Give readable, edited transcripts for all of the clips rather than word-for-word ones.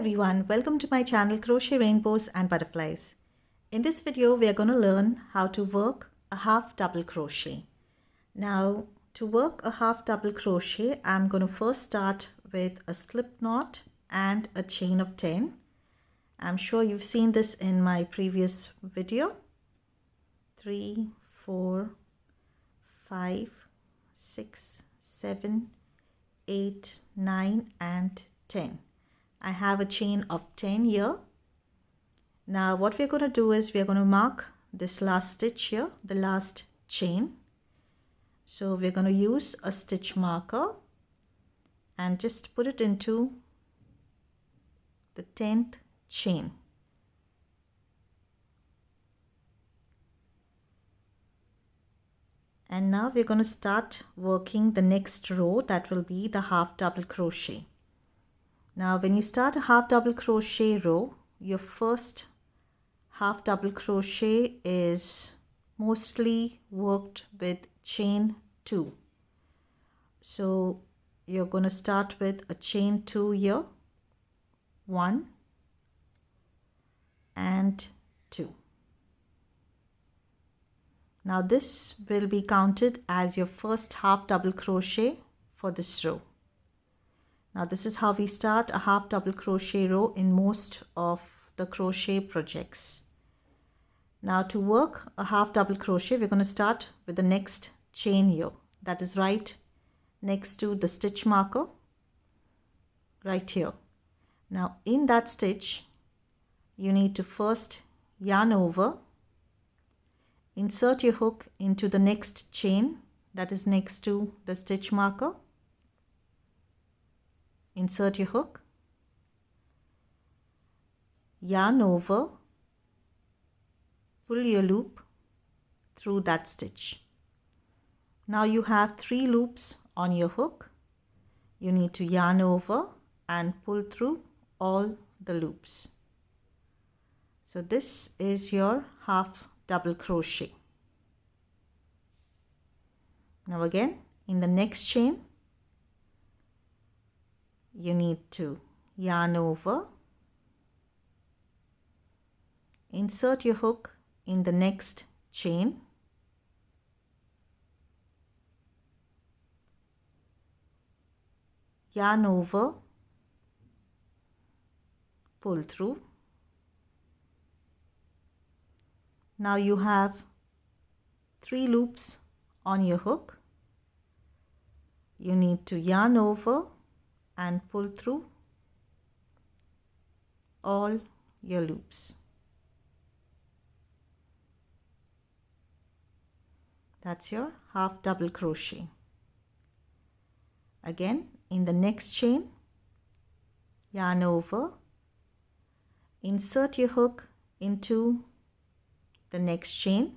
everyone, welcome to my channel Crochet Rainbows and Butterflies. In this video we are going to learn how to work a half double crochet. Now to work a half double crochet I'm going to first start with a slip knot and a chain of 10. I'm sure you've seen this in my previous video. 3, 4, 5, 6, 7, 8, 9 and 10. I have a chain of 10 here. Now what we're going to do is we're going to mark this last stitch here, the last chain. So we're going to use a stitch marker and just put it into the 10th chain. And now we're going to start working the next row, that will be the half double crochet. Now when you start a half double crochet row, your first half double crochet is mostly worked with chain 2. So you're going to start with a chain 2 here, 1 and 2. Now this will be counted as your first half double crochet for this row. Now this is how we start a half double crochet row in most of the crochet projects. Now to work a half double crochet we're going to start with the next chain here, that is right next to the stitch marker right here. Now in that stitch you need to first yarn over, insert your hook into the next chain that is next to the stitch marker. Insert your hook, yarn over, pull your loop through that stitch. Now you have 3 loops on your hook. You need to yarn over and pull through all the loops. So this is your half double crochet. Now again in the next chain you need to yarn over, insert your hook in the next chain, yarn over, pull through. Now you have 3 loops on your hook. You need to yarn over and pull through all your loops. That's your half double crochet. Again in the next chain yarn over, insert your hook into the next chain,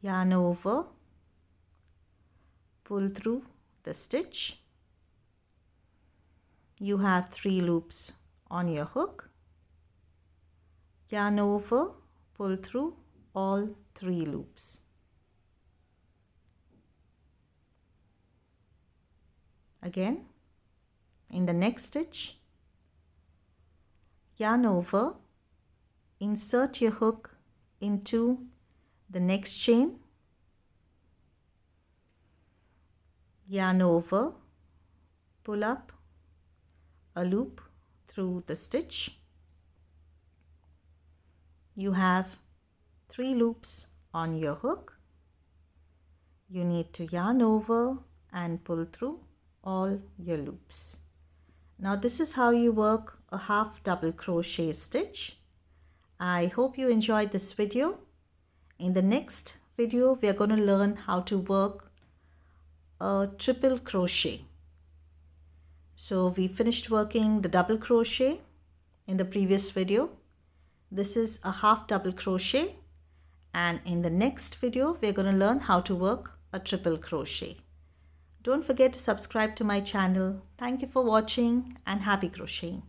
yarn over, pull through the stitch. You have 3 loops on your hook, yarn over, pull through all 3 loops. Again in the next stitch yarn over, insert your hook into the next chain, yarn over, pull up a loop through the stitch. You have 3 loops on your hook. You need to yarn over and pull through all your loops. Now this is how you work a half double crochet stitch. I hope you enjoyed this video. In the next video we are going to learn how to work a triple crochet. So we finished working the double crochet in the previous video. This is a half double crochet, and in the next video we are going to learn how to work a triple crochet. Don't forget to subscribe to my channel. Thank you for watching and happy crocheting.